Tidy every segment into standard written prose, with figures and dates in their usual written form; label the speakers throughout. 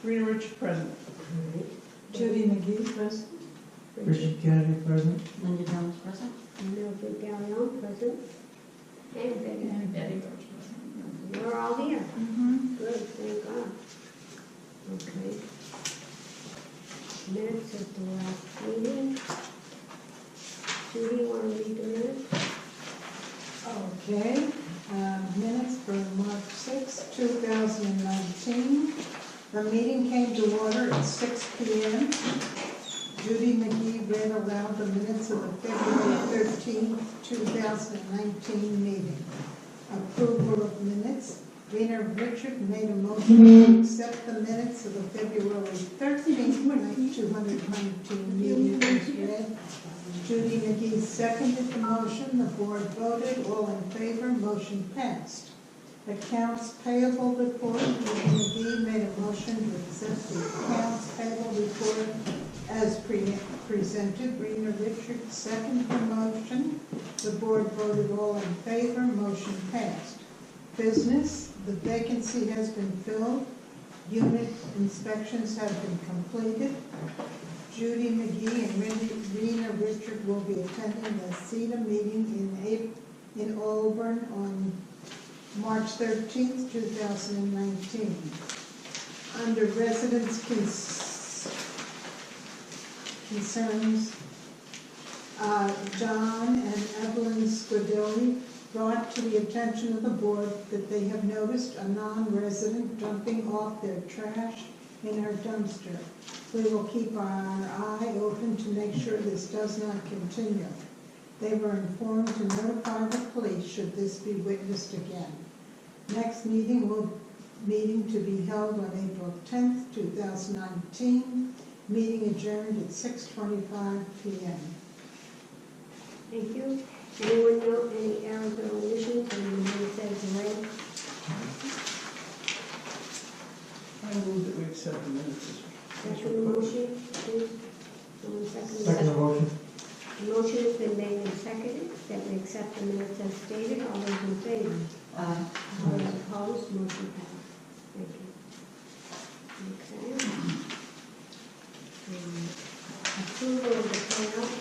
Speaker 1: Rena Rich, present.
Speaker 2: Judy McGee, present.
Speaker 3: Richard Kennedy, present.
Speaker 4: Linda Jones, present.
Speaker 5: Mildred Gallion, present. And Betty.
Speaker 2: And Betty Roach, present.
Speaker 5: We're all here.
Speaker 2: Mm-hmm.
Speaker 5: Good, thank God. Okay. Minutes of the last meeting. Judy, you want to read the minutes?
Speaker 2: Okay, minutes for March 6, 2019. The meeting came to order at 6 p.m. Judy McGee read aloud the minutes of the February 13, 2019 meeting. Approval of minutes. Rena Richard made a motion to accept the minutes of the February 13, 2019 meeting as read. Judy McGee seconded the motion. The board voted. All in favor. Motion passed. Accounts payable report. Judy McGee made a motion to accept the accounts payable report as presented. Rena Richards seconded the motion. The board voted. All in favor. Motion passed. Business. The vacancy has been filled. Unit inspections have been completed. Judy McGee and Rena Richard will be attending the CETA meeting in Auburn on March 13th, 2019. Under residents' concerns, John and Evelyn Squadilli brought to the attention of the board that they have noticed a non-resident dumping off their trash in our dumpster. We will keep our eye open to make sure this does not continue. They were informed to notify the police should this be witnessed again. Next meeting to be held on April 10th, 2019. Meeting adjourned at 6:25 p.m.
Speaker 5: Thank you. Anyone know any errors or omissions? Anyone says read?
Speaker 1: I move that we accept the minutes.
Speaker 5: Second motion, please. Someone second?
Speaker 3: Second motion.
Speaker 5: The motion has been made and seconded that we accept the minutes as stated. All those in favor? All those opposed? Motion passed. Thank you. Okay. Approval of the payout.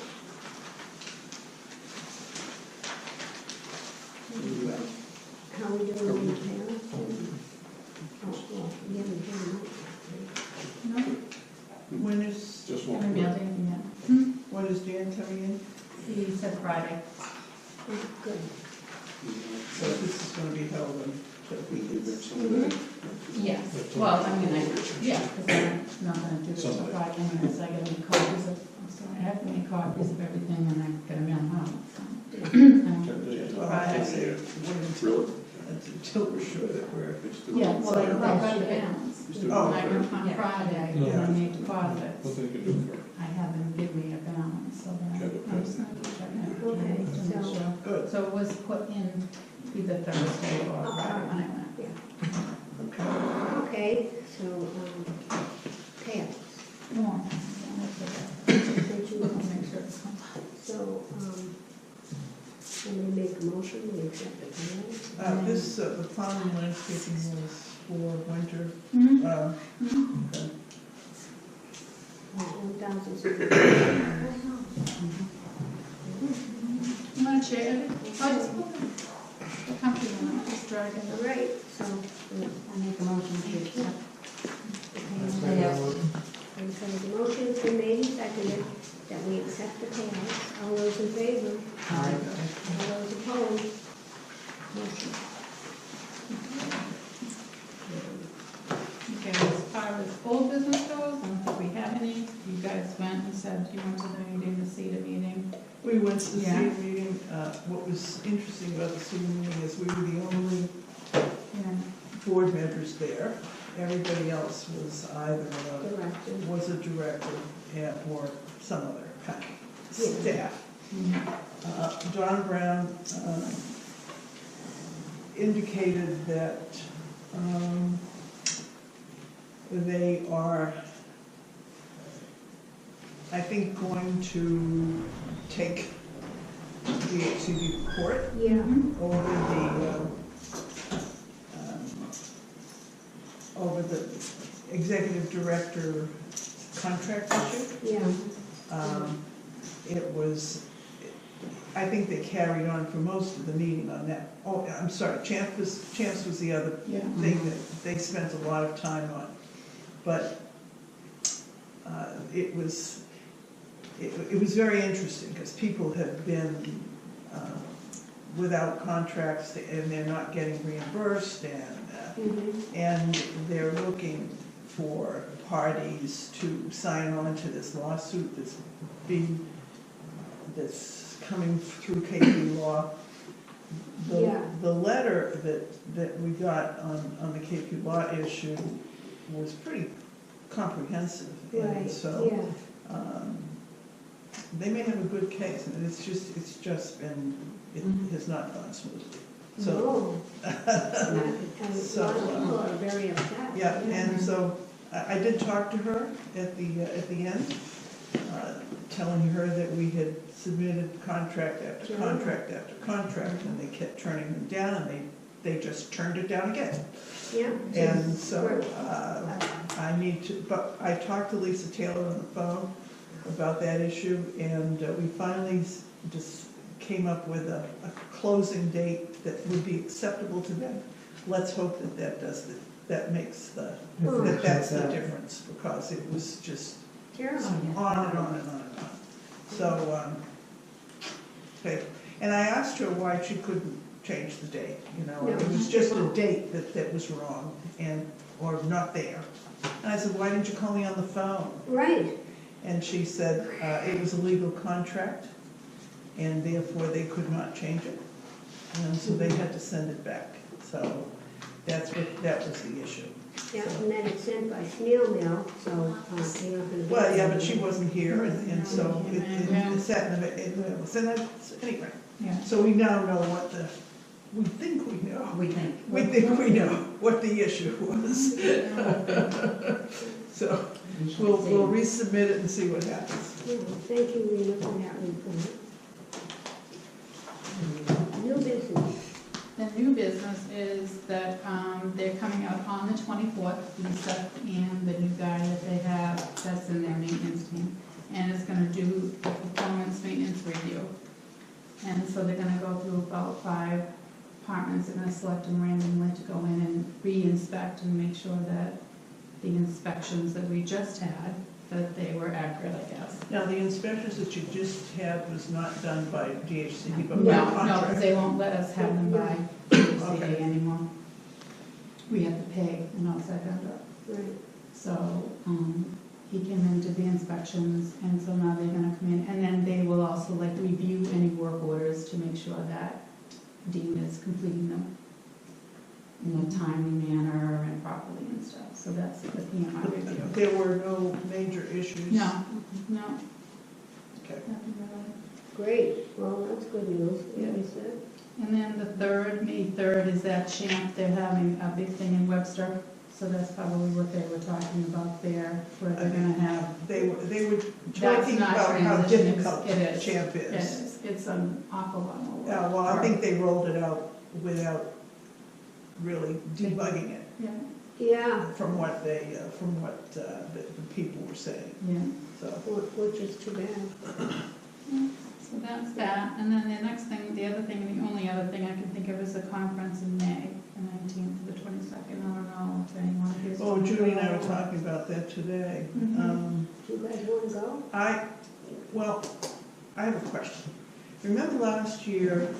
Speaker 5: How we doing on the payout? Oh, well, we haven't done that.
Speaker 2: No,
Speaker 1: When is,
Speaker 6: Just
Speaker 2: haven't
Speaker 6: one.
Speaker 2: mailed anything yet.
Speaker 1: when is Dan coming in?
Speaker 2: He said Friday.
Speaker 5: Good.
Speaker 1: So this is gonna be held on weekends.
Speaker 2: Yes, well, I mean, yeah, because I'm not gonna do it till Friday anyways. I gotta make copies of, I'm sorry, I have to make copies of everything and I gotta mail them out, so.
Speaker 1: Well, I say, until we're sure that we're.
Speaker 2: Yeah, well, I've got the balance.
Speaker 1: Oh,
Speaker 2: I went on Friday, and I made deposits.
Speaker 6: What's they can do for it?
Speaker 2: I have them give me a balance, so then I was not
Speaker 5: Okay, so-
Speaker 2: sure.
Speaker 1: Good.
Speaker 2: So it was put in either Thursday or Friday when I went.
Speaker 5: Yeah.
Speaker 1: Okay.
Speaker 5: Okay, so, payouts.
Speaker 2: More.
Speaker 5: Make
Speaker 2: Make sure it's complete.
Speaker 5: So, somebody make a motion, we accept the payouts.
Speaker 1: This, the following landscaping was for winter.
Speaker 2: Mhm.
Speaker 1: Okay.
Speaker 5: 1,000.
Speaker 2: You want to share it? Oh, just put the company one, just drag it.
Speaker 5: All right, so,
Speaker 4: I make a motion to accept.
Speaker 3: Second motion.
Speaker 5: and so the motion's been made and seconded that we accept the payouts. All those in favor? All those opposed? Motion.
Speaker 2: Okay, as far as old business goes, I don't think we have any. You guys went and said you went to the meeting, the CETA meeting.
Speaker 1: We went to the
Speaker 2: Yeah.
Speaker 1: CETA meeting. What was interesting about the CETA meeting is we were the only
Speaker 2: Yeah.
Speaker 1: board members there. Everybody else was either
Speaker 5: Director.
Speaker 1: was a director or some other kind of
Speaker 5: Yeah.
Speaker 1: staff.
Speaker 2: Mhm.
Speaker 1: John Brown indicated that they are, I think, going to take the HCD report
Speaker 5: Yeah.
Speaker 1: over the executive director contract issue.
Speaker 5: Yeah,
Speaker 1: It was, I think they carried on for most of the meeting on that. Oh, I'm sorry, Chance was the other
Speaker 2: Yeah.
Speaker 1: thing that they spent a lot of time on. But it was very interesting because people have been without contracts and they're not getting reimbursed and they're looking for parties to sign on to this lawsuit that's coming through KP Law.
Speaker 5: Yeah.
Speaker 1: The letter that we got on the KP Law issue was pretty comprehensive. And
Speaker 5: right,
Speaker 1: so
Speaker 5: yeah.
Speaker 1: they may have a good case, and it's just been, it has not gone smoothly. So,
Speaker 5: No. And a
Speaker 1: So,
Speaker 5: lot of people are very upset.
Speaker 1: yeah, and so I did talk to her at the end, telling her that we had submitted contract after
Speaker 5: Yeah.
Speaker 1: contract after contract, and they kept turning them down, and they just turned it down again.
Speaker 5: Yeah.
Speaker 1: And so I need to, but I talked to Lisa Taylor on the phone about that issue, and we finally just came up with a closing date that would be acceptable to them. Let's hope that makes that's the difference, because it was just
Speaker 5: Terrible.
Speaker 1: on and on and on and on. So, okay, and I asked her why she couldn't change the date,
Speaker 5: No,
Speaker 1: it was just a date that was wrong or not there. And I said, why didn't you call me on the phone?
Speaker 5: Right,
Speaker 1: And she said it was a legal contract, and therefore they could not change it. And so they had to send it back. So that was the issue.
Speaker 5: yeah, and then it's sent by snail mail, so you're not gonna.
Speaker 1: Well, yeah, but she wasn't here, and so it sat in the, so anyway.
Speaker 2: Yeah.
Speaker 1: So we now know we think we know.
Speaker 4: We think.
Speaker 1: We think we know what the issue was. So we'll resubmit it and see what happens.
Speaker 5: Yeah, thank you, Rena, for that report. New business.
Speaker 6: The new business is that they're coming out on the 24th, Lisa and the new guy that they have that's in their maintenance team, and is gonna do the performance maintenance review. And so they're gonna go through about 5 apartments, they're gonna select them randomly to go in and re-inspect and make sure that the inspections that we just had, that they were accurate, I guess.
Speaker 1: Now, the inspections that you just had was not done by DHCD, but by
Speaker 6: No,
Speaker 1: contract.
Speaker 6: because they won't let us have them by
Speaker 1: Okay.
Speaker 6: CA anymore. We have to pay an outside vendor.
Speaker 5: Right,
Speaker 6: So, he came in, did the inspections, and so now they're gonna come in, and then they will also like review any work orders to make sure that Dean is completing them in a timely manner and properly and stuff, so that's the PMI review.
Speaker 1: There were no major issues?
Speaker 6: No,
Speaker 1: Okay.
Speaker 6: nothing really.
Speaker 5: great, well, that's good news, like you said.
Speaker 6: And then the third, May 3rd, is that Champ, they're having a big thing in Webster, so that's probably what they were talking about there, where they're gonna have.
Speaker 1: They were
Speaker 6: That's
Speaker 1: talking
Speaker 6: not
Speaker 1: about how
Speaker 6: transition,
Speaker 1: difficult
Speaker 6: it is.
Speaker 1: Champ is.
Speaker 6: It's an awful lot more work.
Speaker 1: Yeah, well, I think they rolled it out without really debugging it,
Speaker 6: Yeah,
Speaker 5: Yeah,
Speaker 1: from what the people were saying,
Speaker 6: yeah.
Speaker 1: so.
Speaker 5: which is too bad.
Speaker 6: So that's that, and then the next thing, the other thing, the only other thing I can think of is a conference in May, the 19th to the 22nd, I don't know if anyone is.
Speaker 1: Oh, Judy and I were talking about that today.
Speaker 6: Mhm.
Speaker 5: Do you guys want to go?
Speaker 1: I have a question. Remember last year,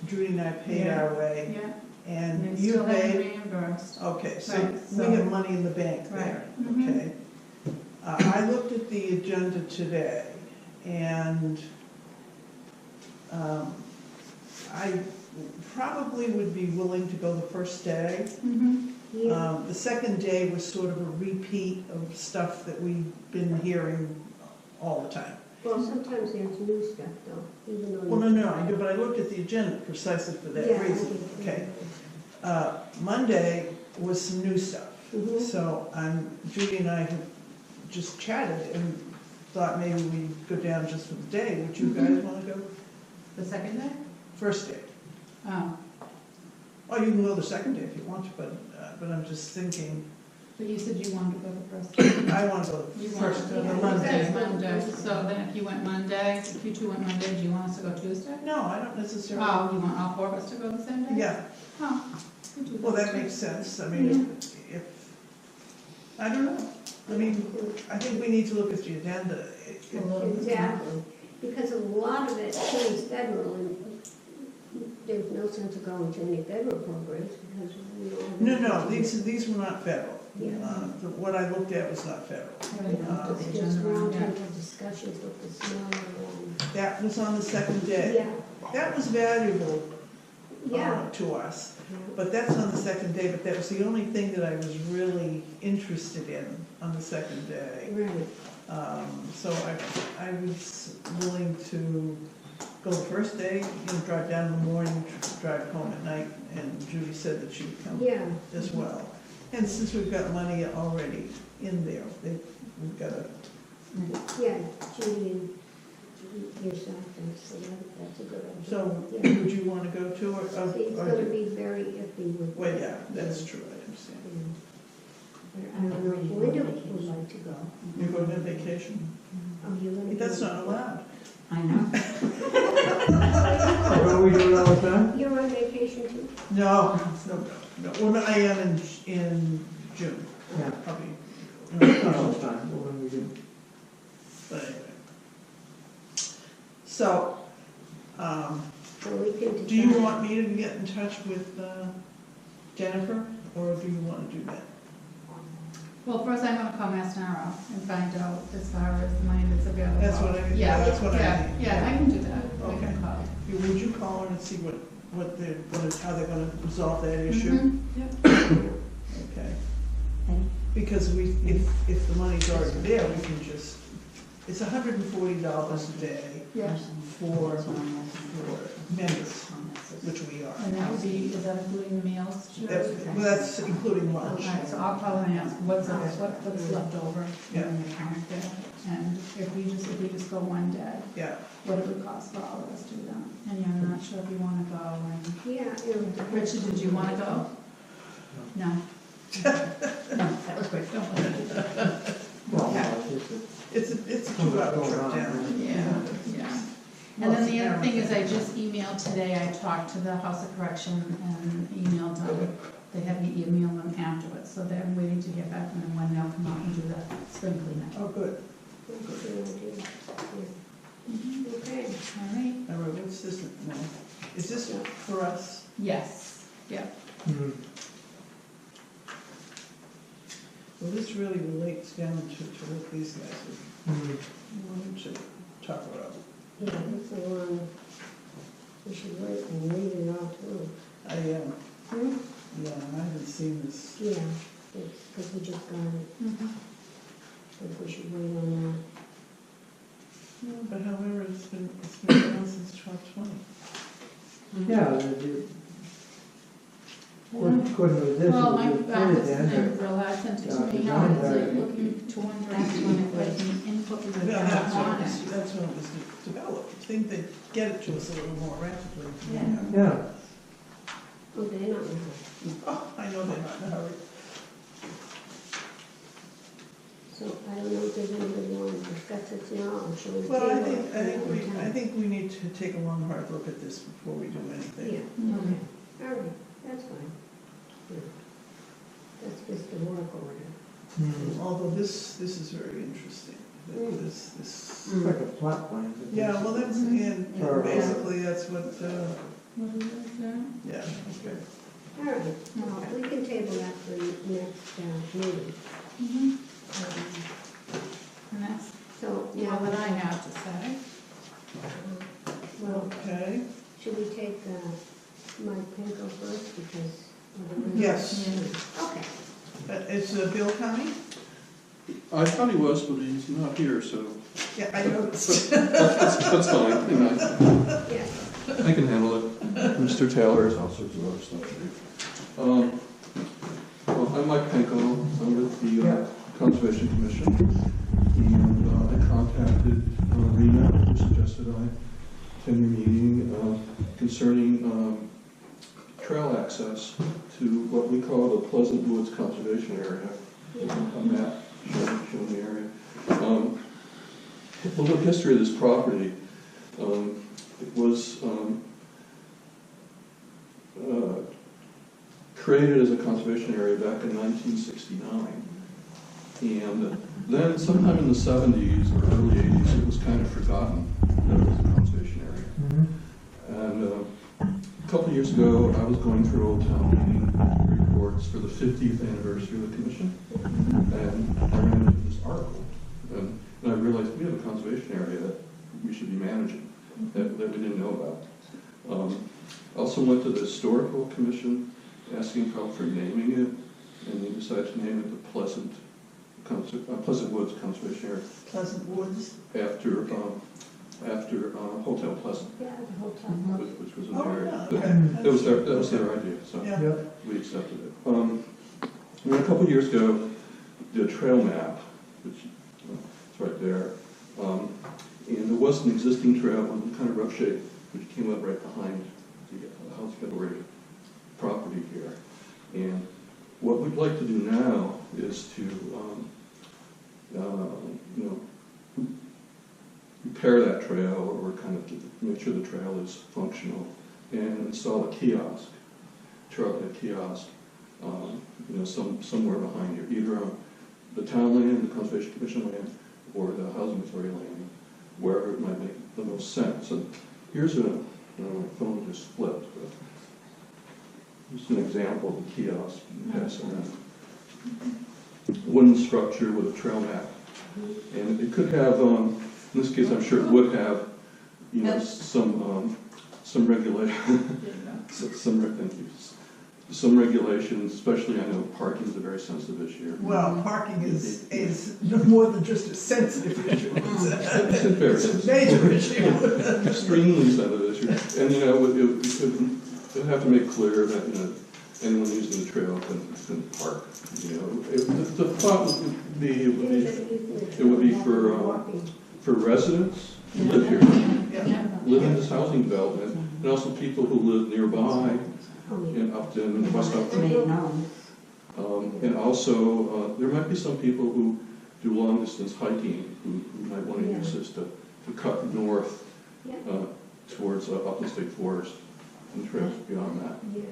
Speaker 1: Judy and I paid
Speaker 6: Yeah.
Speaker 1: our way,
Speaker 6: Yeah,
Speaker 1: and
Speaker 6: they
Speaker 1: you
Speaker 6: still haven't
Speaker 1: paid?
Speaker 6: reimbursed.
Speaker 1: Okay, so
Speaker 6: Right,
Speaker 1: we
Speaker 6: so-
Speaker 1: have money in the bank there,
Speaker 6: Right, mhm.
Speaker 1: okay? I looked at the agenda today, and I probably would be willing to go the first day.
Speaker 6: Mhm.
Speaker 5: Yeah,
Speaker 1: The second day was sort of a repeat of stuff that we've been hearing all the time.
Speaker 5: well, sometimes there's new stuff though, even though.
Speaker 1: Well, no, I do, but I looked at the agenda precisely for that
Speaker 5: Yeah,
Speaker 1: reason, okay? Monday was some new stuff,
Speaker 5: Mhm.
Speaker 1: so Judy and I have just chatted and thought maybe we'd go down just for the day. Would you guys want to go
Speaker 6: The second day?
Speaker 1: first day?
Speaker 6: Oh,
Speaker 1: Oh, you can go the second day if you want to, but I'm just thinking,
Speaker 6: But you said you wanted to go the first.
Speaker 1: I want to go
Speaker 6: You
Speaker 1: first,
Speaker 6: want to
Speaker 1: the
Speaker 6: go
Speaker 1: Monday.
Speaker 6: Monday. So then if you went Monday, if you two went Monday, do you want us to go Tuesday?
Speaker 1: No, I don't necessarily.
Speaker 6: Oh, you want all four of us to go the same day?
Speaker 1: Yeah,
Speaker 6: Oh. we do
Speaker 1: well, that makes sense. I mean, if, I don't know. I mean, I think we need to look at the agenda.
Speaker 5: Exactly, because a lot of it too is federal, and there's no sense of going to any federal programs because we don't have.
Speaker 1: No, these were not federal.
Speaker 5: Yeah.
Speaker 1: What I looked at was not federal.
Speaker 5: It's just roundtable discussions with the smaller,
Speaker 1: That was on the second day.
Speaker 5: yeah,
Speaker 1: That was valuable
Speaker 5: yeah.
Speaker 1: to us, but that's on the second day, but that was the only thing that I was really interested in on the second day.
Speaker 5: Right,
Speaker 1: So I was willing to go the first day, drive down in the morning, drive home at night, and Judy said that she would come
Speaker 5: yeah.
Speaker 1: as well. And since we've got money already in there, we've got a,
Speaker 5: Yeah, Judy and yourself, and so that's a good idea.
Speaker 1: so
Speaker 5: Yeah.
Speaker 1: would you want to go to, or?
Speaker 5: It's gonna be very iffy with.
Speaker 1: Well, yeah, that's true, I understand.
Speaker 5: I don't know if Linda would like to go.
Speaker 1: You're going on vacation?
Speaker 5: Oh, you're gonna.
Speaker 1: That's
Speaker 5: go?
Speaker 1: not allowed.
Speaker 4: I know.
Speaker 3: What are we doing all the time?
Speaker 5: You're on vacation too?
Speaker 1: No. Well, I am in June.
Speaker 3: Yeah.
Speaker 1: I'll be,
Speaker 3: Not all the time, but when we do.
Speaker 1: but anyway. So,
Speaker 5: So we can.
Speaker 1: do you
Speaker 5: decide.
Speaker 1: want me to get in touch with Jennifer, or do you want to do that?
Speaker 6: Well, first I'm gonna call Masnarro and find out as far as the money that's available.
Speaker 1: That's what I-
Speaker 6: Yeah,
Speaker 1: that's what I
Speaker 6: yeah,
Speaker 1: need.
Speaker 6: Yeah, I can do that. I
Speaker 1: Okay.
Speaker 6: can call.
Speaker 1: Would you call her and see what they're gonna, how they're gonna resolve that issue?
Speaker 6: Mhm, yep.
Speaker 1: Okay.
Speaker 4: Okay.
Speaker 1: Because if the money's already there, we can just, it's $140 a day
Speaker 6: Yeah.
Speaker 1: for members, which we are.
Speaker 6: And that would be, is that including the meals?
Speaker 1: Well, that's including lunch.
Speaker 6: All right, so I'll call and ask what's left over
Speaker 1: Yeah.
Speaker 6: in the account there. And if we just go one day,
Speaker 1: Yeah,
Speaker 6: what it would cost for all of us to do that? And you're not sure if you wanna go, and
Speaker 5: Yeah, it'll depend.
Speaker 6: Richard, did you wanna go? No. No, that was great. Don't worry.
Speaker 3: Well,
Speaker 1: it's a 2-hour trip down.
Speaker 6: Yeah. And then the other thing is, I just emailed today, I talked to the House of Correction and emailed them. They had me email them afterwards, so they're waiting to hear back from them when they'll come out and do the spring cleanup.
Speaker 1: Oh, good.
Speaker 5: That's a good idea. Yeah. Okay.
Speaker 6: All right?
Speaker 1: All right, what's this now? Is this for us?
Speaker 6: Yes, yeah.
Speaker 3: Hmm.
Speaker 1: Well, this really relates down to what these guys
Speaker 3: Hmm.
Speaker 1: wanted to talk about.
Speaker 5: Yeah, that's the one, we should wait and read it all through.
Speaker 1: I, yeah, I haven't seen this.
Speaker 5: Yeah, it's, because we just got it,
Speaker 6: Mhm.
Speaker 5: but we should wait on
Speaker 1: No, but however, it's been around since 12/20.
Speaker 3: Yeah, according to this,
Speaker 6: Well, my,
Speaker 3: it was
Speaker 6: what's his
Speaker 3: then,
Speaker 6: name, Bill, I sent it to me,
Speaker 3: design
Speaker 6: now, it's like
Speaker 3: guide.
Speaker 6: looking to wonder what input we would
Speaker 1: Yeah,
Speaker 6: have on it.
Speaker 1: that's when it was developed. I think they'd get it to us a little more rapidly.
Speaker 6: Yeah.
Speaker 3: yeah.
Speaker 5: that. Oh, they're not in a hurry.
Speaker 1: Oh, I know they're not in a hurry.
Speaker 5: So I don't know if there's anybody want to discuss it now, or shall we?
Speaker 1: Well,
Speaker 5: table it for another
Speaker 1: I
Speaker 5: time?
Speaker 1: think we need to take a long, hard look at this before we do anything.
Speaker 5: Yeah,
Speaker 6: Mhm.
Speaker 5: okay, all right, that's fine. Yeah. That's just the work order.
Speaker 3: Hmm.
Speaker 1: Although this is very interesting. This,
Speaker 3: It's like a plot plan.
Speaker 1: yeah, well, that's, and
Speaker 3: Sure.
Speaker 1: basically, that's what,
Speaker 6: What is it,
Speaker 1: yeah, okay.
Speaker 5: All right, well, we can table that for next meeting.
Speaker 6: Mhm. And that's
Speaker 5: So
Speaker 6: all
Speaker 5: now,
Speaker 6: that I have to say.
Speaker 5: well,
Speaker 1: Okay,
Speaker 5: should we take Mike Pinko first because of the?
Speaker 1: yes.
Speaker 5: Okay,
Speaker 1: Is Bill coming?
Speaker 7: I thought he was, but he's not here, so
Speaker 1: Yeah, I noticed.
Speaker 7: that's fine. You know,
Speaker 5: yeah,
Speaker 7: I can handle it. Mr. Taylor has all sorts of other stuff to do. Well, I'm Mike Pinko. I'm with the Conservation Commission, and I contacted Rena, who suggested I attend your meeting concerning trail access to what we call the Pleasant Woods Conservation Area. a map showing the area. A little history of this property. It was created as a conservation area back in 1969. And then sometime in the 70s or early 80s, it was kind of forgotten that it was a conservation area. And a couple of years ago, I was going through Old Town Meeting reports for the 50th anniversary of the commission, and I ran into this article, and I realized we have a conservation area that we should be managing, that we didn't know about. I also went to the historical commission asking help for naming it, and they decided to name it the Pleasant Woods Conservation Area
Speaker 1: Pleasant Woods.
Speaker 7: after Hotel Pleasant,
Speaker 5: Yeah, the whole time.
Speaker 7: which was an
Speaker 1: Oh,
Speaker 7: area.
Speaker 1: yeah,
Speaker 7: that-
Speaker 1: okay.
Speaker 7: That was their idea, so
Speaker 1: Yeah.
Speaker 3: Yep.
Speaker 7: we accepted it. And then a couple of years ago, the trail map, which is right there, and there was an existing trail, it was kind of rough shape, which came up right behind the house category property here. And what we'd like to do now is to, repair that trail, or kind of make sure the trail is functional, and install a kiosk, trailhead kiosk, somewhere behind here, either on the town land, the Conservation Commission land, or the Housing Authority land, wherever it might make the most sense. And here's my phone just flipped, but just an example of the kiosk. Pass around. Wooden structure with a trail map, and it could have, in this case, I'm sure it would have, some regulation, some regulations, especially I know parking is a very sensitive issue.
Speaker 1: Well, parking is more than just a sensitive issue. It's a major issue.
Speaker 7: Extremely sensitive issue, and it would have to make clear that anyone using the trail can park. The thought would be it would be for residents who live here, live in this housing development, and also people who live nearby in Upton and West Upton.
Speaker 4: Made known.
Speaker 7: And also, there might be some people who do long distance hiking who might want to use this to cut north towards Upton State Forest and trails beyond that.
Speaker 5: Yeah.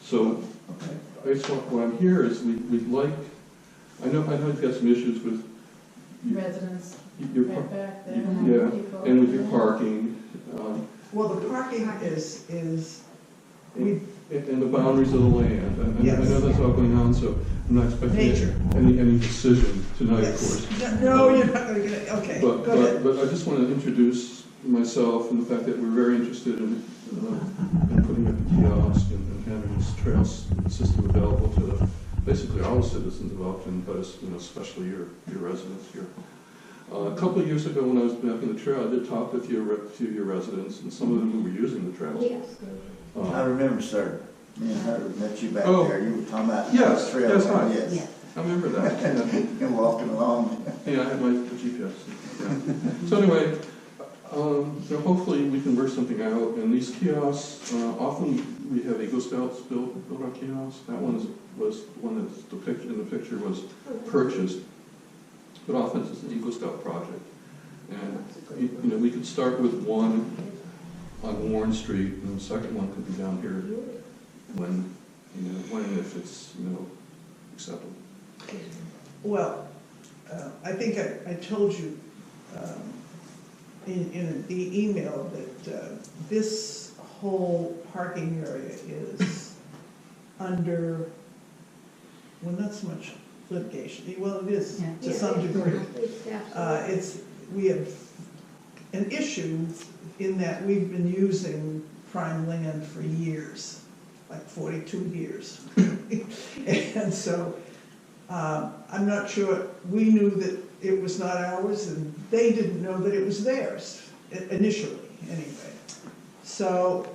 Speaker 7: So, I just what I'm here is we'd like, I know you've got some issues with
Speaker 6: Residents
Speaker 7: your
Speaker 6: right back there.
Speaker 7: yeah,
Speaker 6: People.
Speaker 7: and with your parking,
Speaker 1: Well, the parking is,
Speaker 7: and the boundaries of the land. And I
Speaker 1: Yes.
Speaker 7: know that's all going on, so I'm not expecting
Speaker 1: Nature.
Speaker 7: any decision tonight, of
Speaker 1: yes.
Speaker 7: course.
Speaker 1: No, you're not gonna get it, okay, go ahead.
Speaker 7: But I just want to introduce myself and the fact that we're very interested in putting up a kiosk and having this trail system available to basically all the citizens of Upton, but especially your residents here. A couple of years ago, when I was back in the trail, I did talk to a few of your residents, and some of them who were using the trails.
Speaker 5: Yes.
Speaker 8: I remember, sir. Me and Hunter met you back
Speaker 7: Oh.
Speaker 8: there. You were talking about
Speaker 7: Yes,
Speaker 8: this trail.
Speaker 7: yes, hi.
Speaker 8: Yes.
Speaker 4: Yeah.
Speaker 7: I remember that.
Speaker 8: And walking along.
Speaker 7: Yeah, I had my GPS. Yeah. So anyway, hopefully we can work something out. And these kiosks, often we have Eagle Scouts build our kiosks. That one was one that's in the picture was purchased, but often it's an Eagle Scout project. And we could start with one on Warren Street, and the second one could be down here when and if it's acceptable.
Speaker 1: Well, I think I told you in the email that this whole parking area is under, well, not so much litigation, well, it is
Speaker 4: Yeah.
Speaker 1: to some degree.
Speaker 5: It's absolutely.
Speaker 1: We have an issue in that we've been using prime land for years, like 42 years. And so I'm not sure, we knew that it was not ours and they didn't know that it was theirs, initially anyway. So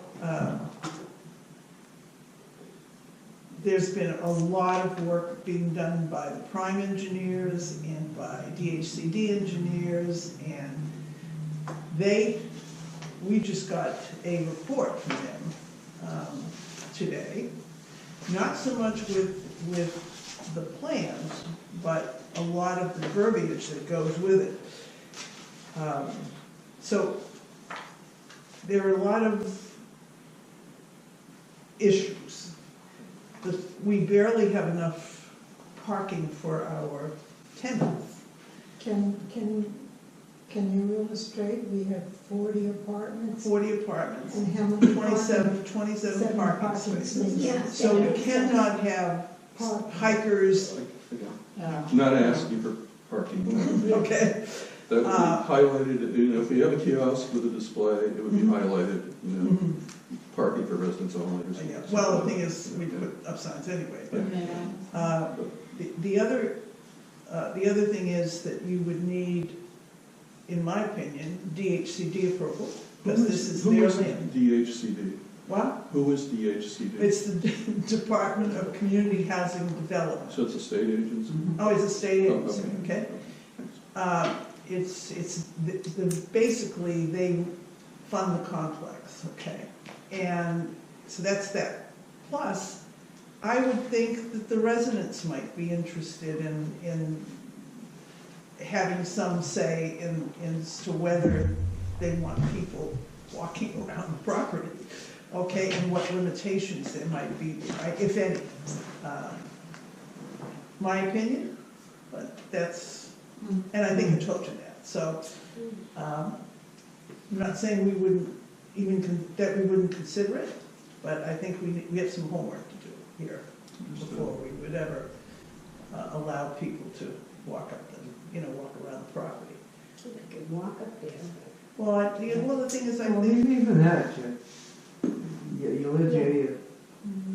Speaker 1: there's been a lot of work being done by the prime engineers and by DHCD engineers, and we just got a report from them today. Not so much with the plans, but a lot of the verbiage that goes with it. So there are a lot of issues. We barely have enough parking for our tenants.
Speaker 2: Can you illustrate, we have 40 apartments?
Speaker 1: 40 apartments,
Speaker 2: And how many?
Speaker 1: 27
Speaker 2: Seven
Speaker 1: parking spaces.
Speaker 5: Yeah.
Speaker 1: So we cannot have hikers,
Speaker 7: Not asking for parking.
Speaker 1: okay?
Speaker 7: That would be highlighted, you know, if we have a kiosk with a display, it would be highlighted, you know, parking for residents only or something.
Speaker 1: Yeah, well, the thing is, we put up signs anyway, but, the other thing is that you would need, in my opinion, DHCD approval, because this is their land.
Speaker 7: DHCD?
Speaker 1: What?
Speaker 7: Who is DHCD?
Speaker 1: It's the Department of Community Housing Development.
Speaker 7: So it's a state agency?
Speaker 1: Oh, it's a state
Speaker 7: Oh,
Speaker 1: agency, okay?
Speaker 7: Thanks.
Speaker 1: Basically, they fund the complex, okay? And so that's that. Plus, I would think that the residents might be interested in having some say in as to whether they want people walking around the property, okay, and what limitations there might be, right, if any. My opinion, but that's, and I think I told you that, so, I'm not saying we wouldn't that we wouldn't consider it, but I think we have some homework to do here before we would ever allow people to walk around the property.
Speaker 5: They could walk up there.
Speaker 1: Well, the thing is, I
Speaker 3: Well,
Speaker 1: think,
Speaker 3: even that, you live here, you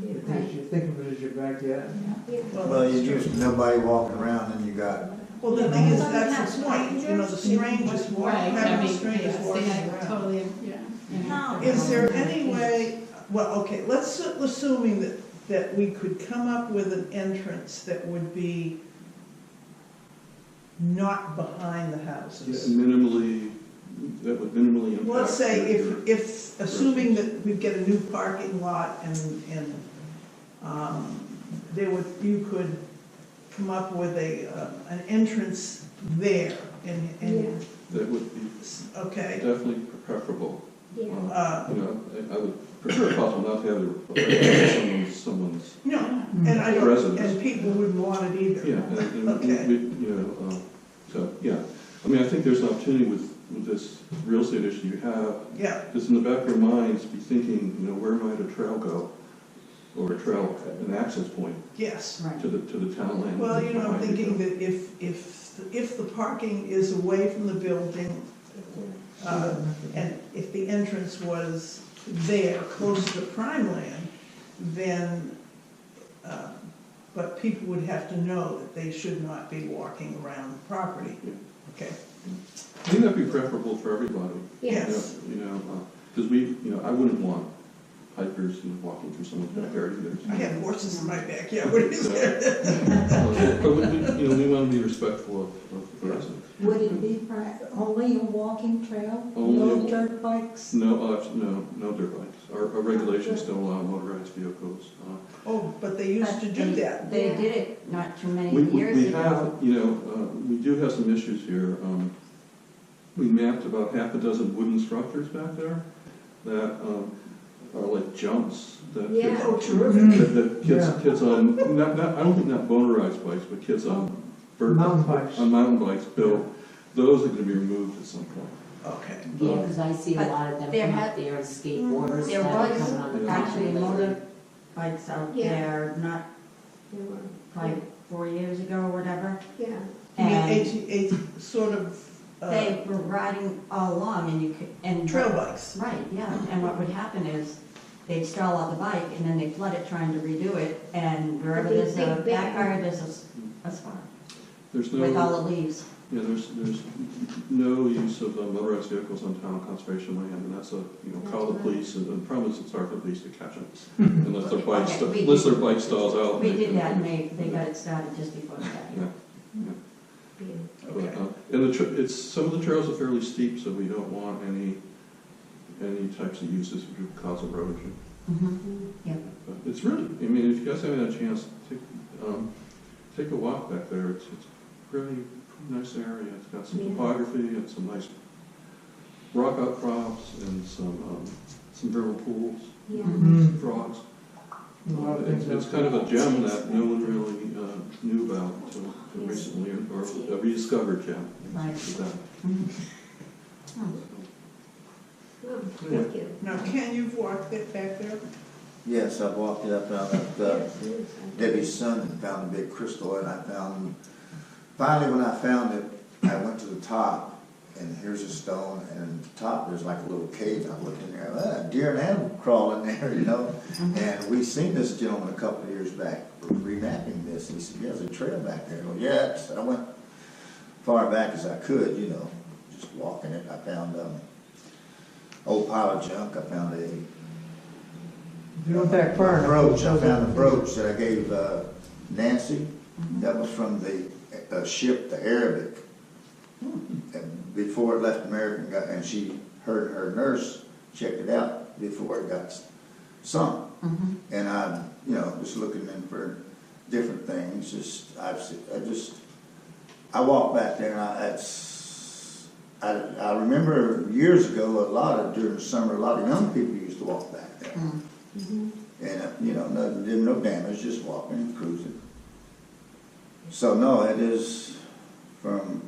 Speaker 5: Yeah.
Speaker 3: think of it as your backyard.
Speaker 5: Yeah.
Speaker 8: Well, you just, nobody walking around and you got,
Speaker 1: well, the thing is, that's the point, the strangers
Speaker 6: Right,
Speaker 1: having the strangers
Speaker 6: yes,
Speaker 1: walking
Speaker 6: I
Speaker 1: around.
Speaker 6: totally, yeah.
Speaker 1: Is there any way, well, okay, let's, assuming that we could come up with an entrance that would be not behind the
Speaker 7: Yeah,
Speaker 1: houses.
Speaker 7: minimally, that would minimally impact.
Speaker 1: Let's say
Speaker 7: your-
Speaker 1: if, assuming that we get a new parking lot and, you could come up with an entrance there and,
Speaker 7: That would be
Speaker 1: okay?
Speaker 7: definitely preferable.
Speaker 5: Yeah.
Speaker 7: You know, I would prefer if possible not to have it someone's,
Speaker 1: No, and I don't,
Speaker 7: Residents.
Speaker 1: and people wouldn't want it either.
Speaker 7: yeah, and
Speaker 1: Okay.
Speaker 7: you know, so, yeah. I mean, I think there's an opportunity with this real estate issue you have,
Speaker 1: Yeah,
Speaker 7: just in the back of your minds, be thinking, you know, where might a trail go? Or a trail, an access point
Speaker 1: yes.
Speaker 7: to the town land.
Speaker 1: Well, you know, I'm
Speaker 7: Might be
Speaker 1: thinking
Speaker 7: good.
Speaker 1: that if the parking is away from the building, and if the entrance was there, close to the prime land, then, but people would have to know that they should not be walking around the property.
Speaker 7: Yeah.
Speaker 1: Okay,
Speaker 7: I think that'd be preferable for everybody.
Speaker 1: yes,
Speaker 7: You know, because I wouldn't want hikers walking through someone's backyard either.
Speaker 1: I have horses in my backyard, what is there?
Speaker 7: But we want to be respectful of the residents.
Speaker 2: Would it be only a walking trail?
Speaker 7: Only
Speaker 2: No
Speaker 7: a-
Speaker 2: dirt bikes?
Speaker 7: No dirt bikes. Our regulations don't allow motorized vehicles.
Speaker 1: Oh, but they used to do that.
Speaker 4: They did it not too many
Speaker 7: We
Speaker 4: years
Speaker 7: we
Speaker 4: ago.
Speaker 7: have, you know, we do have some issues here. We mapped about half a dozen wooden structures back there that are like jumps that kids.
Speaker 5: Yeah.
Speaker 1: Oh, terrific.
Speaker 7: That
Speaker 3: Yeah.
Speaker 7: kids on, I don't think not motorized bikes, but kids on
Speaker 3: Mountain bikes.
Speaker 7: on mountain bikes built. Those are gonna be removed at some point.
Speaker 1: Okay.
Speaker 9: Yeah, because I see a
Speaker 4: But
Speaker 9: lot of them
Speaker 4: there
Speaker 9: come
Speaker 4: had-
Speaker 9: out there as skateboarders
Speaker 4: There
Speaker 9: that are
Speaker 4: was
Speaker 9: coming on the
Speaker 4: actually
Speaker 9: property.
Speaker 4: motorbikes out
Speaker 5: Yeah.
Speaker 4: there, not
Speaker 5: There were,
Speaker 4: probably 4 years ago or whatever.
Speaker 5: yeah.
Speaker 1: You mean
Speaker 4: And
Speaker 1: sort of,
Speaker 4: they were riding all along and you could, and.
Speaker 1: trail bikes?
Speaker 4: Right, yeah, and what would happen is they'd stall out the bike and then they'd flood it trying to redo it, and wherever
Speaker 5: Big,
Speaker 4: there's a
Speaker 5: big,
Speaker 4: backyard, there's a spot
Speaker 7: There's
Speaker 4: with all
Speaker 7: no,
Speaker 4: the leaves.
Speaker 7: yeah, there's no use of motorized vehicles on town conservation land, and that's call the police, and the problem is it's hard for the police to catch them. Unless their bike,
Speaker 4: Okay, we
Speaker 7: unless
Speaker 4: did-
Speaker 7: their bike stalls out.
Speaker 4: We did that and they got it started just before that.
Speaker 7: Yeah.
Speaker 5: Yeah.
Speaker 1: Okay.
Speaker 7: And some of the trails are fairly steep, so we don't want any types of uses which would cause erosion.
Speaker 4: Yeah.
Speaker 7: But it's really, I mean, if you guys haven't had a chance, take a walk back there. It's a pretty nice area. It's got some
Speaker 5: Yeah.
Speaker 7: topography and some nice rock outcrops and some vernal pools,
Speaker 5: Yeah.
Speaker 7: some frogs.
Speaker 3: A lot of things
Speaker 7: It's
Speaker 3: out
Speaker 7: kind of a gem that no one really knew about until recently, or a rediscovered gem.
Speaker 4: Right.
Speaker 7: Is that.
Speaker 5: Oh, thank you.
Speaker 1: Now, Ken, you've walked it back there?
Speaker 8: Yes, I walked it up, found that,
Speaker 5: Yes, yes, I-
Speaker 8: Debbie's son found a big crystal, and I found, finally when I found it, I went to the top, and here's a stone, and at the top, there's like a little cave, I looked in there, deer and animal crawl in there, you know? And we seen this gentleman a couple of years back, remapping this, and he said, yeah, there's a trail back there. I go, yeah, I went far back as I could, you know, just walking it. I found, old pile of junk, I found a
Speaker 3: You went back far enough.
Speaker 8: brooch, I found a brooch that I gave Nancy, that was from the ship, the Arabic. And before it left America, and she heard her nurse checked it out before it got sunk. And I'm, you know, just looking in for different things, I walked back there, and I remember years ago, during the summer, a lot of young people used to walk back there. And, you know, no damage, just walking and cruising. So, no, it is from,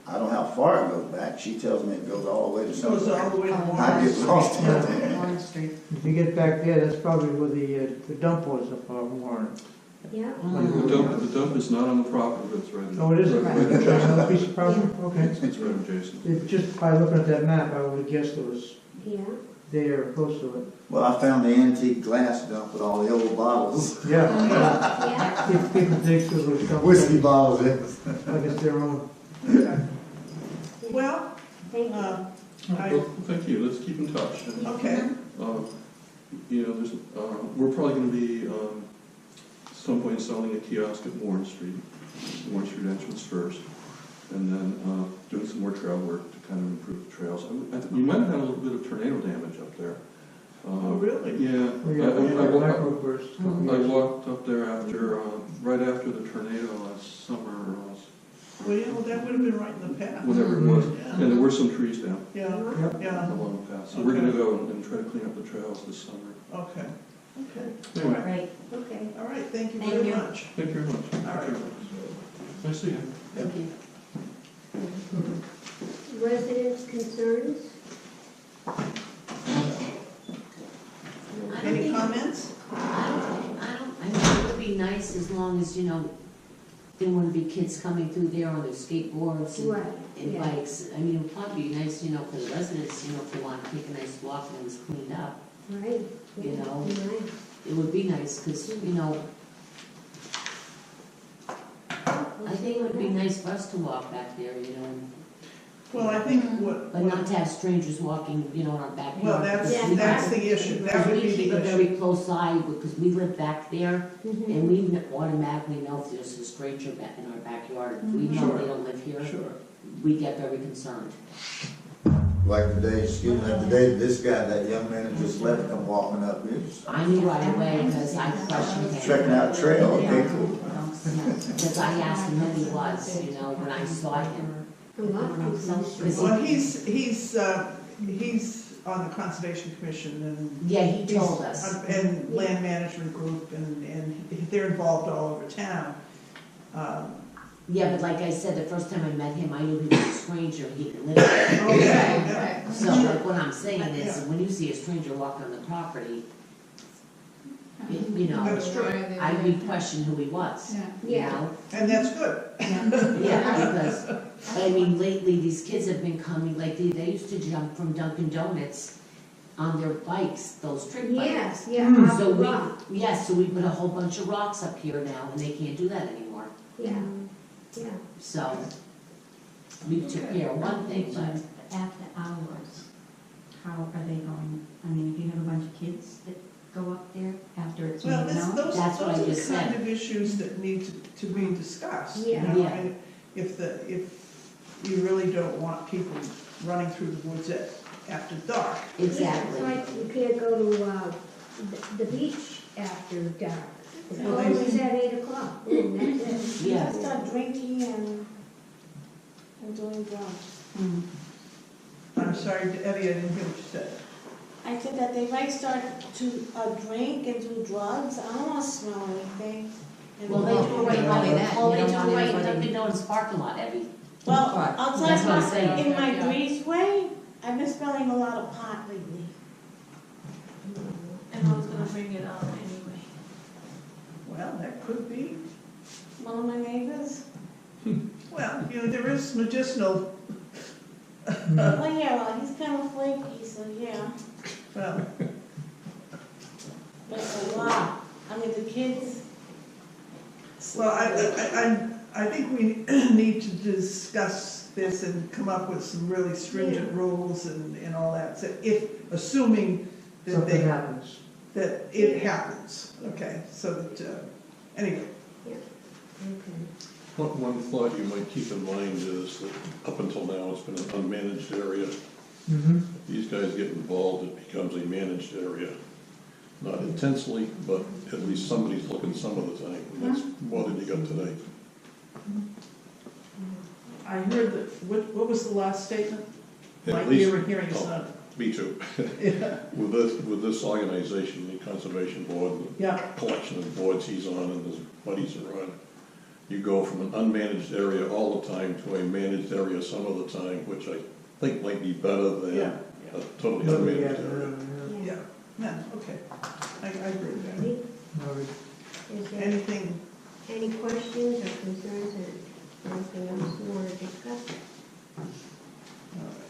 Speaker 8: I don't know how far it goes back. She tells me it goes all the way to
Speaker 1: Goes all
Speaker 8: somewhere.
Speaker 1: the way to
Speaker 8: I
Speaker 1: Warren.
Speaker 8: get lost in there.
Speaker 4: Warren Street.
Speaker 3: If you get back there, that's probably where the dump was up on Warren.
Speaker 5: Yeah.
Speaker 7: The dump is not on the property, but it's right.
Speaker 3: Oh, it isn't?
Speaker 7: Right
Speaker 3: It's
Speaker 7: adjacent.
Speaker 3: another piece of property? Okay.
Speaker 7: It's right adjacent.
Speaker 3: It, just by looking at that map, I would have guessed it was
Speaker 5: Yeah.
Speaker 3: there, close to it.
Speaker 8: Well, I found the antique glass dump with all the old bottles,
Speaker 3: Yeah.
Speaker 5: Yeah.
Speaker 3: If people dig through those dump.
Speaker 8: whiskey bottles in.
Speaker 3: Like it's their own.
Speaker 1: Okay. Well,
Speaker 5: Thank you.
Speaker 7: Well, thank you. Let's keep in touch. And,
Speaker 1: okay,
Speaker 7: you know, we're probably going to be at some point installing a kiosk at Warren Street entrance first, and then doing some more trail work to kind of improve the trails. You might have had a little bit of tornado damage up there.
Speaker 1: oh, really?
Speaker 7: Yeah.
Speaker 3: We got microburst.
Speaker 7: I walked up there right after the tornado last summer,
Speaker 1: Well, yeah, well, that would have been right in the path.
Speaker 7: whatever it was,
Speaker 1: Yeah.
Speaker 7: and there were some trees down
Speaker 1: Yeah,
Speaker 3: Yep.
Speaker 1: yeah,
Speaker 7: along the path. So we're going to go and try to clean up the trails this summer.
Speaker 1: okay, okay.
Speaker 7: Anyway,
Speaker 4: Great.
Speaker 5: Okay.
Speaker 1: All right, thank you
Speaker 4: Thank
Speaker 1: very
Speaker 4: you.
Speaker 1: much.
Speaker 7: thank you very much.
Speaker 1: All right.
Speaker 7: Nice to see you.
Speaker 4: Thank you.
Speaker 5: Residents' concerns?
Speaker 1: Any comments?
Speaker 9: I mean, it would be nice as long as, you know, there wouldn't be kids coming through there on their skateboards
Speaker 5: Right,
Speaker 9: and
Speaker 5: yeah.
Speaker 9: bikes. I mean, it would probably be nice, you know, for the residents, you know, if they want to take a nice walk when it's cleaned up.
Speaker 5: Right.
Speaker 9: You
Speaker 5: Yeah,
Speaker 9: know.
Speaker 5: nice.
Speaker 9: It would be nice, because, you know, I think it would be nice for us to walk back there, you know,
Speaker 1: Well, I think what,
Speaker 9: but not to have strangers walking, you know, in our backyard.
Speaker 1: well, that's,
Speaker 5: Yeah.
Speaker 1: that's the issue, that would
Speaker 9: We
Speaker 1: be
Speaker 9: keep
Speaker 1: the
Speaker 9: a
Speaker 1: issue.
Speaker 9: very close eye, because we live back there,
Speaker 5: Mhm.
Speaker 9: and we automatically know if there's a stranger back in our backyard. If we know
Speaker 1: Sure.
Speaker 9: they don't live here,
Speaker 1: Sure.
Speaker 9: we get very concerned.
Speaker 8: Like the day this guy, that young man that just left, come walking up, he was
Speaker 9: I knew right away, because I questioned him.
Speaker 8: checking out trail, okay, cool.
Speaker 9: Because I asked him who he was, you know, when I saw him.
Speaker 5: A lot of people.
Speaker 9: Because
Speaker 1: Well, he's on the Conservation Commission and.
Speaker 9: Yeah, he
Speaker 1: he's
Speaker 9: told us.
Speaker 1: And Land Management Group, and they're involved all over town.
Speaker 9: Yeah, but like I said, the first time I met him, I knew he was a stranger, he didn't live there.
Speaker 1: Okay, yeah.
Speaker 9: So like what I'm saying is,
Speaker 1: Yeah.
Speaker 9: when you see a stranger walking on the property, you know,
Speaker 1: That's true.
Speaker 9: I'd be questioning who he was,
Speaker 6: Yeah.
Speaker 9: you
Speaker 5: Yeah.
Speaker 9: know?
Speaker 1: And that's good.
Speaker 9: Yeah, because, I mean, lately, these kids have been coming, like, they used to jump from Dunkin' Donuts on their bikes, those trick bikes.
Speaker 5: Yes, yeah, off
Speaker 9: So
Speaker 5: the
Speaker 9: we,
Speaker 5: rock.
Speaker 9: yes, so we put a whole bunch of rocks up here now, and they can't do that anymore.
Speaker 5: Yeah, yeah.
Speaker 9: So, we took care of one thing, but,
Speaker 4: After hours, how are they going? I mean, do you have a bunch of kids that go up there after it's
Speaker 1: Well,
Speaker 4: moved out?
Speaker 1: those
Speaker 9: That's what I
Speaker 1: are the
Speaker 9: just
Speaker 1: kind
Speaker 9: said.
Speaker 1: of issues that need to be discussed. you
Speaker 5: Yeah.
Speaker 1: know,
Speaker 9: Yeah.
Speaker 1: and If you really don't want people running through the woods after dark.
Speaker 9: exactly.
Speaker 5: Yeah, it's like you can't go to the beach after dark. It's
Speaker 1: Well, they-
Speaker 5: always at 8 o'clock, and that's it.
Speaker 9: Yeah.
Speaker 10: Just start drinking and doing drugs.
Speaker 1: I'm sorry, Eddie, I didn't hear what you said.
Speaker 10: I said that they might start to drink and do drugs. I don't want to smell anything. And
Speaker 9: Well, they do it right
Speaker 4: Only
Speaker 9: now,
Speaker 4: that,
Speaker 9: well,
Speaker 4: you
Speaker 9: they
Speaker 4: don't
Speaker 9: do
Speaker 4: want
Speaker 9: it right in
Speaker 4: anybody-
Speaker 9: Dunkin' Donuts parking lot, Abby.
Speaker 10: Well,
Speaker 4: Right.
Speaker 10: I'll tell
Speaker 9: That's
Speaker 10: you
Speaker 9: what I'm
Speaker 10: what,
Speaker 9: saying.
Speaker 10: in my
Speaker 6: Yeah.
Speaker 10: breezeway, I've been smelling a lot of pot lately. And I was gonna bring it up anyway.
Speaker 1: Well, that could be.
Speaker 10: One of my neighbors,
Speaker 1: Well, there is medicinal,
Speaker 10: well, yeah, well, he's kind of flaky, so yeah,
Speaker 1: well,
Speaker 10: but it's a lot. I mean, the kids.
Speaker 1: well, I think we need to discuss this and come up with some really stringent rules and all that. So assuming that
Speaker 3: Something happens.
Speaker 1: that it happens, okay, so that, anyway.
Speaker 5: Okay.
Speaker 7: One thought you might keep in mind is that up until now, it's been an unmanaged area.
Speaker 3: Mm-hmm.
Speaker 7: If these guys get involved, it becomes a managed area. Not intensely, but at least somebody's looking some of the time, and that's more than you got today.
Speaker 1: I heard that, what was the last statement? My
Speaker 7: At least,
Speaker 1: hearing is not,
Speaker 7: me too.
Speaker 1: yeah,
Speaker 7: With this organization, the Conservation Board, the
Speaker 1: yeah,
Speaker 7: collection of boards he's on and his buddies are on, you go from an unmanaged area all the time to a managed area some of the time, which I think might be better than
Speaker 1: yeah,
Speaker 7: a totally unmanaged area.
Speaker 1: yeah, yeah, okay, I agree with that.
Speaker 5: Ready? Is there
Speaker 1: Anything,
Speaker 5: any questions or concerns or anything else you want to discuss? All right.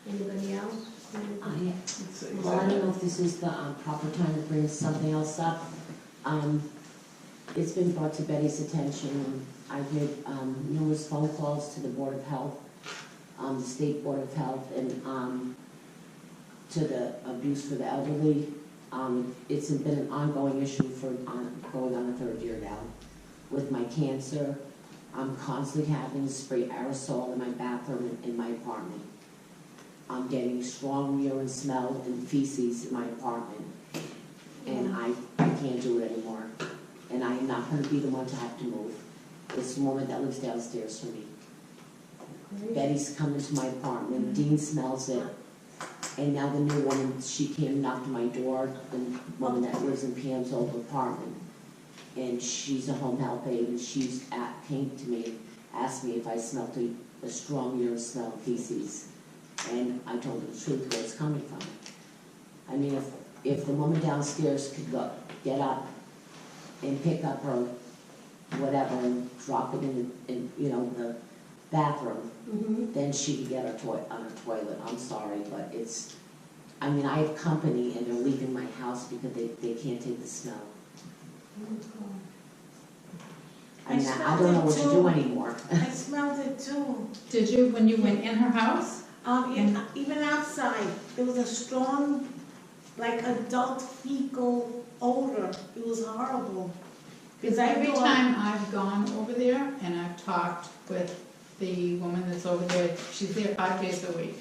Speaker 5: Anybody else?
Speaker 1: let's see.
Speaker 9: Well, I don't know if this is the proper time to bring something else up. It's been brought to Betty's attention, I've made numerous phone calls to the Board of Health, the State Board of Health, and to the abuse for the elderly. It's been an ongoing issue for going on the 3rd year now. With my cancer, I'm constantly having to spray aerosol in my bathroom and in my apartment. I'm getting strong urine smell and feces in my apartment, and I can't do it anymore. And I am not going to be the one to have to move. It's the woman that lives downstairs from me. Betty's come into my apartment, Dean smells it, and now the new woman, she came, knocked on my door, the woman that lives in Pam's old apartment. And she's a home health aide, and came to me, asked me if I smelled a strong urine smell of feces. And I told her the truth, where it's coming from. I mean, if the woman downstairs could get up and pick up her whatever and drop it in the bathroom, then she could get on her toilet. I'm sorry, but I have company and they're leaving my house because they can't take the smell. I don't know what to do anymore.
Speaker 10: I smelled it too.
Speaker 6: Did you, when you went in her house?
Speaker 10: Even outside, there was a strong, like adult fecal odor. It was horrible.
Speaker 6: Because every time I've gone over there and I've talked with the woman that's over there, she's there 5 days a week.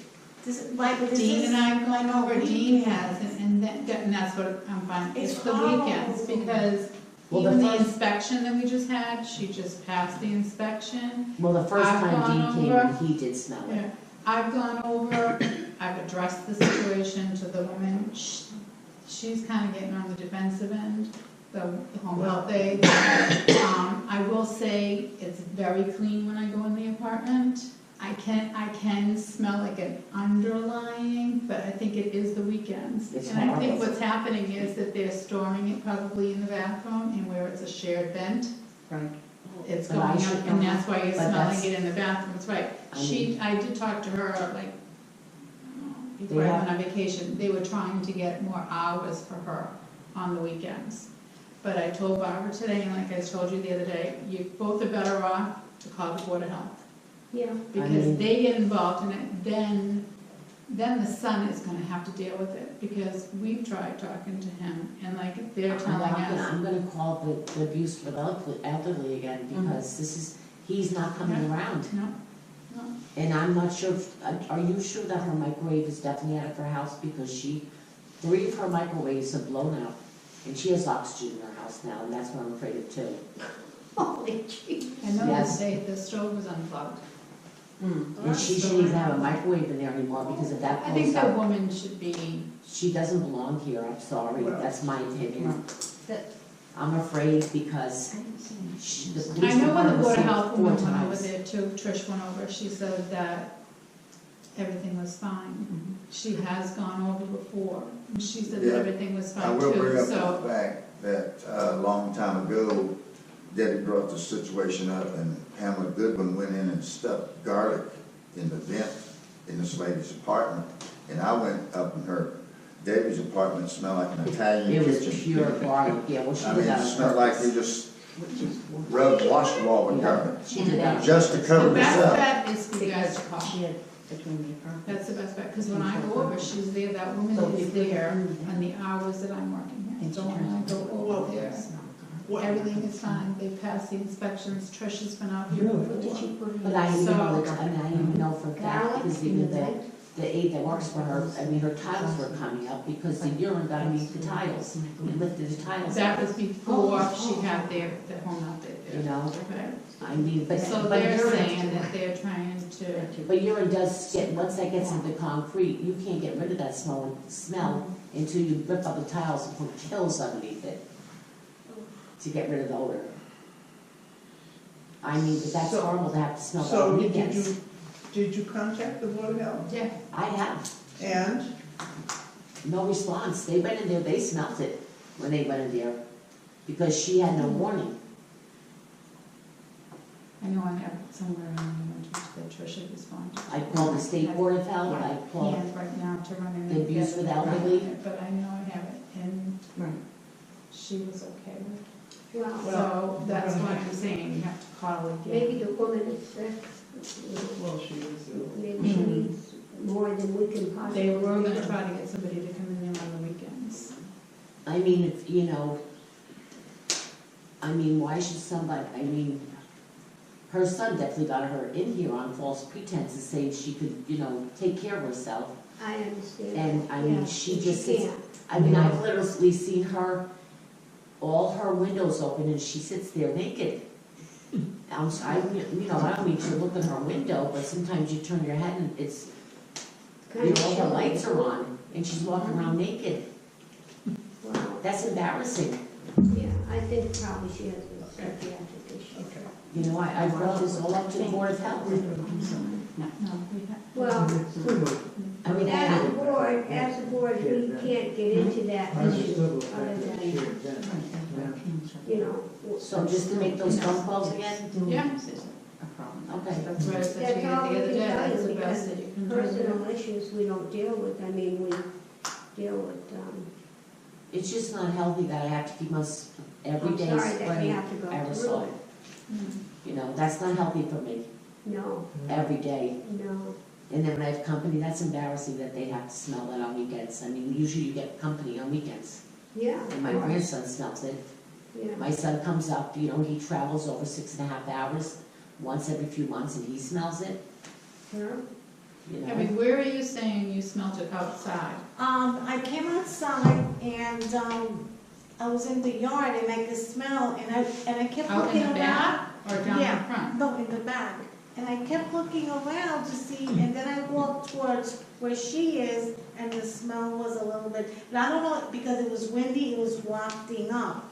Speaker 6: Dean and I have gone over, Dean has, and that's what I'm finding.
Speaker 10: It's
Speaker 6: It's the
Speaker 10: horrible.
Speaker 6: weekends, because
Speaker 9: Well, the
Speaker 6: even the
Speaker 9: first-
Speaker 6: inspection that we just had, she just passed the inspection.
Speaker 9: Well, the first
Speaker 6: I've
Speaker 9: time
Speaker 6: gone
Speaker 9: Dean came,
Speaker 6: over.
Speaker 9: he did smell it.
Speaker 6: Yeah, I've gone over, I've addressed the situation to the woman. She's kind of getting on the defensive end, the home health aide. I will say it's very clean when I go in the apartment. I can smell like an underlying, but I think it is the weekends.
Speaker 9: It's
Speaker 6: And I think
Speaker 9: horrible.
Speaker 6: what's happening is that they're storing it probably in the bathroom, and where it's a shared vent,
Speaker 4: Right.
Speaker 6: it's
Speaker 9: But
Speaker 6: going
Speaker 9: I
Speaker 6: up,
Speaker 9: should
Speaker 6: and
Speaker 9: know.
Speaker 6: that's why you're
Speaker 9: But
Speaker 6: smelling
Speaker 9: that's-
Speaker 6: it in the bathroom, that's right. I did talk to her, like, before I
Speaker 9: They
Speaker 6: went on vacation, they were trying to get more hours for her on the weekends. But I told Barbara today, and like I told you the other day, you both are better off to call the Board of Health.
Speaker 5: Yeah.
Speaker 6: Because
Speaker 9: mean-
Speaker 6: they get involved in it, then the son is gonna have to deal with it, because we've tried talking to him, and like, they're telling us.
Speaker 9: I'm gonna call the abuse for the elderly again, because he's not coming
Speaker 6: Yeah.
Speaker 9: around.
Speaker 6: No, no.
Speaker 9: And I'm not sure, are you sure that her microwave is definitely out of her house? Because 3 of her microwaves are blown out. And she has oxygen in her house now, and that's what I'm afraid of too.
Speaker 5: Holy gee.
Speaker 6: I know
Speaker 9: Yes.
Speaker 6: the stove was unplugged.
Speaker 9: And she shouldn't even have a microwave in there anymore because if that
Speaker 6: I think
Speaker 9: blows
Speaker 6: that
Speaker 9: up,
Speaker 6: woman should be,
Speaker 9: she doesn't belong here, I'm sorry,
Speaker 1: Well-
Speaker 9: that's my opinion.
Speaker 4: That-
Speaker 9: I'm afraid because
Speaker 4: I didn't see any.
Speaker 9: the
Speaker 6: I
Speaker 9: police
Speaker 6: know when the
Speaker 9: department
Speaker 6: Board of
Speaker 9: said
Speaker 6: Health
Speaker 9: 4
Speaker 6: went over
Speaker 9: times.
Speaker 6: there too, Trish went over, she said that everything was fine. She has gone over before, and she said that
Speaker 8: Yeah.
Speaker 6: everything was
Speaker 8: I
Speaker 6: fine
Speaker 8: will bring
Speaker 6: too,
Speaker 8: up
Speaker 6: so.
Speaker 8: the fact that a long time ago, Debbie brought the situation up and Pamela Goodwin went in and stuck garlic in the vent in this lady's apartment. And I went up in her, Debbie's apartment, smelled like an Italian
Speaker 9: It was
Speaker 8: kitchen.
Speaker 9: pure garlic, yeah, well, she
Speaker 8: I
Speaker 9: did
Speaker 8: mean,
Speaker 9: that
Speaker 8: it
Speaker 9: on
Speaker 8: smelled like
Speaker 9: purpose.
Speaker 8: they just washed the wall with garlic.
Speaker 9: She did that.
Speaker 8: Just to cover
Speaker 6: The best
Speaker 8: herself.
Speaker 6: bet is for you guys to call.
Speaker 4: She had between the apartment.
Speaker 6: That's the best bet, because when I go over, she's there, that woman is there on the hours that I'm working here. So when I go over there, everything is fine, they passed the inspections, Trish has been out here
Speaker 5: What did
Speaker 6: before.
Speaker 5: she put in?
Speaker 9: But I even
Speaker 6: So-
Speaker 9: know that, I mean, I even know for a fact,
Speaker 5: Garlic
Speaker 9: because
Speaker 5: in
Speaker 9: even
Speaker 5: the vent?
Speaker 9: the aide that works for her, I mean, her tiles were coming up because the urine got underneath the tiles. It lifted the tiles.
Speaker 6: That was before she had their home out
Speaker 9: You
Speaker 6: there.
Speaker 9: know,
Speaker 6: Okay.
Speaker 9: I mean, but,
Speaker 6: So
Speaker 9: but
Speaker 6: they're
Speaker 9: urine,
Speaker 6: saying that they're trying to,
Speaker 9: but urine does get, once that gets into concrete, you can't get rid of that smell until you rip up the tiles and put kills underneath it to get rid of the odor. I mean, but that's
Speaker 1: So-
Speaker 9: horrible to have to smell that
Speaker 1: So
Speaker 9: on
Speaker 1: did
Speaker 9: weekends.
Speaker 1: did you contact the Board of Health?
Speaker 6: yeah,
Speaker 9: I have,
Speaker 1: And,
Speaker 9: no response. They went in there, they smelled it when they went in there because she had no warning.
Speaker 6: I know I have somewhere in the winter that Trish had responded.
Speaker 9: I called the State Board of Health, I called,
Speaker 6: Hands right now to run in
Speaker 9: the
Speaker 6: and
Speaker 9: abuse
Speaker 6: get
Speaker 9: for
Speaker 6: it,
Speaker 9: the elderly.
Speaker 6: but I know I have it, and
Speaker 4: Right.
Speaker 6: she was okay with it.
Speaker 5: Well,
Speaker 6: So that's why I'm saying you have to call again.
Speaker 5: maybe the woman is sick, you know,
Speaker 1: well, she was,
Speaker 5: maybe she needs more than we can possibly.
Speaker 6: They were gonna
Speaker 5: give her.
Speaker 6: try to get somebody to come in there on the weekends.
Speaker 9: I mean, if, you know, I mean, why should somebody, I mean, her son definitely got her in here on false pretenses, saying she could, you know, take care of herself.
Speaker 5: I understand.
Speaker 9: And, I mean,
Speaker 5: Yeah,
Speaker 9: she
Speaker 5: but
Speaker 9: just sits,
Speaker 5: can't.
Speaker 9: I mean, I've literally seen her, all her windows open and she sits there naked. You know, I don't mean to look in her window, but sometimes you turn your head and it's, you
Speaker 5: Kind of
Speaker 9: know, all the
Speaker 5: chilling.
Speaker 9: lights are on and she's walking around naked.
Speaker 5: Wow,
Speaker 9: That's embarrassing.
Speaker 5: yeah, I think probably she has a psychiatric issue.
Speaker 1: okay.
Speaker 9: You know, I brought this all up to the Board of Health.
Speaker 6: No, we have.
Speaker 5: Well,
Speaker 9: I mean,
Speaker 5: as a board, we can't get into that issue other than, you know.
Speaker 9: so just to make those phone calls again?
Speaker 6: Yeah.
Speaker 4: A problem.
Speaker 9: Okay.
Speaker 6: That's what I said to you
Speaker 5: That's
Speaker 6: the
Speaker 5: all
Speaker 6: other
Speaker 5: we
Speaker 6: day,
Speaker 5: can tell
Speaker 6: that's
Speaker 5: you,
Speaker 6: the best
Speaker 5: because
Speaker 6: that you can do.
Speaker 5: personal issues we don't deal with, I mean, we deal with,
Speaker 9: It's just not healthy that I have to keep us every
Speaker 5: I'm
Speaker 9: day
Speaker 5: sorry that we
Speaker 9: spraying
Speaker 5: have to go through
Speaker 9: aerosol.
Speaker 5: it.
Speaker 6: Mm.
Speaker 9: You know, that's not healthy for me,
Speaker 5: No,
Speaker 9: every day.
Speaker 5: no,
Speaker 9: And then when I have company, that's embarrassing that they have to smell that on weekends. I mean, usually you get company on weekends.
Speaker 5: yeah.
Speaker 9: And my grandson smells it.
Speaker 5: Yeah,
Speaker 9: My son comes up, you know, he travels over 6.5 hours, once every few months, and he smells it,
Speaker 5: sure.
Speaker 9: you
Speaker 6: I
Speaker 9: know.
Speaker 6: mean, where are you saying you smelled it outside?
Speaker 10: I came outside and, I was in the yard and I could smell and I kept
Speaker 6: Out
Speaker 10: looking
Speaker 6: in the
Speaker 10: around.
Speaker 6: back or down
Speaker 10: Yeah.
Speaker 6: in front?
Speaker 10: No, in the back. And I kept looking around to see, and then I walked towards where she is, and the smell was a little bit, but I don't know, because it was windy, it was wafting up.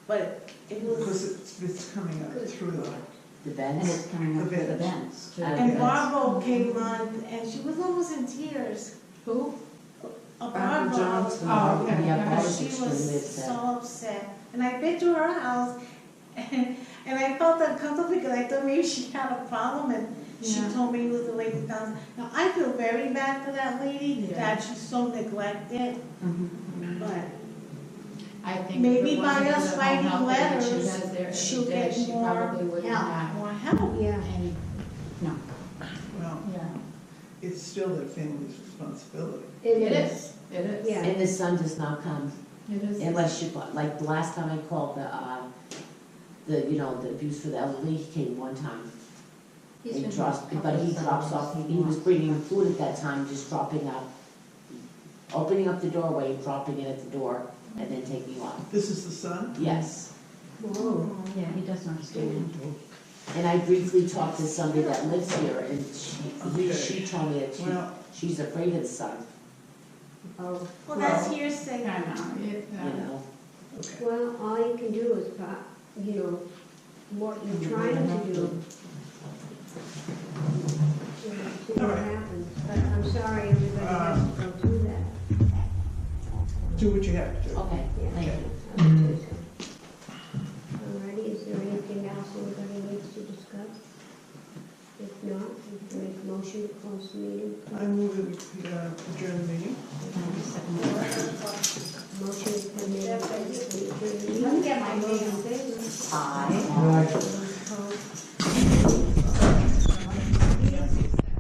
Speaker 10: But it was,
Speaker 1: Because it's coming up through the,
Speaker 9: The
Speaker 4: And
Speaker 9: vents.
Speaker 4: it's coming up
Speaker 1: The
Speaker 4: with the
Speaker 1: vents.
Speaker 4: vents too.
Speaker 9: And
Speaker 10: and Barbara came on, and she was almost in tears.
Speaker 6: Who?
Speaker 10: Barbara.
Speaker 9: Johnson.
Speaker 6: Oh, okay.
Speaker 9: Yeah,
Speaker 6: Yeah,
Speaker 9: Barbara's
Speaker 10: She
Speaker 9: extremely
Speaker 10: was
Speaker 9: upset.
Speaker 10: so upset. And I've been to her house, and I felt uncomfortable because I thought maybe she had a problem, and she
Speaker 6: Yeah.
Speaker 10: told me it was the way to town. Now, I feel very bad for that lady,
Speaker 6: Yeah.
Speaker 10: that she's so neglected, but
Speaker 6: I think.
Speaker 10: maybe
Speaker 6: if it
Speaker 10: by
Speaker 6: wasn't
Speaker 10: us
Speaker 6: for the
Speaker 10: writing
Speaker 6: home health aide she
Speaker 10: letters,
Speaker 6: has there
Speaker 10: she'll
Speaker 6: every day,
Speaker 10: get
Speaker 6: she
Speaker 10: more
Speaker 6: probably wouldn't
Speaker 10: help,
Speaker 6: have
Speaker 10: more help.
Speaker 5: Yeah,
Speaker 6: any, no,
Speaker 1: well,
Speaker 6: yeah.
Speaker 1: it's still their family's responsibility.
Speaker 6: It is, it is.
Speaker 5: Yeah.
Speaker 9: And the son does not come
Speaker 6: It is.
Speaker 9: unless you, like the last time I called you know, the abuse for the elderly, he came one time.
Speaker 4: He's
Speaker 9: He
Speaker 4: been
Speaker 9: drops,
Speaker 4: here a
Speaker 9: but he
Speaker 4: couple
Speaker 9: drops
Speaker 4: times.
Speaker 9: off, he was bringing food at that time, just dropping out, opening up the doorway, dropping it at the door. and then take me off.
Speaker 1: This is the son?
Speaker 9: Yes.
Speaker 5: Whoa.
Speaker 4: Yeah, he doesn't understand.
Speaker 9: And I briefly talked to somebody that lives here, and
Speaker 1: Okay.
Speaker 9: she told me that
Speaker 1: Well,
Speaker 9: she's afraid of the sun,
Speaker 5: Oh,
Speaker 10: Well, that's hearsay.
Speaker 6: I know, it,
Speaker 9: you know?
Speaker 1: okay.
Speaker 5: well, all you can do is, you know, what you're trying to do. You know, see
Speaker 1: All
Speaker 5: what
Speaker 1: right.
Speaker 5: happens, but I'm sorry everybody has to go through that.
Speaker 1: Do what you have to do.
Speaker 9: Okay, thank you.
Speaker 5: I would say so. Alrighty, is there anything else anybody needs to discuss? If not, we can make a motion to close the meeting.
Speaker 1: I move that we adjourn the meeting.
Speaker 5: Motion has been made. We adjourn the meeting.
Speaker 10: Let me get my
Speaker 5: All those in
Speaker 10: nails.
Speaker 5: favor?
Speaker 9: Aye.
Speaker 3: Right.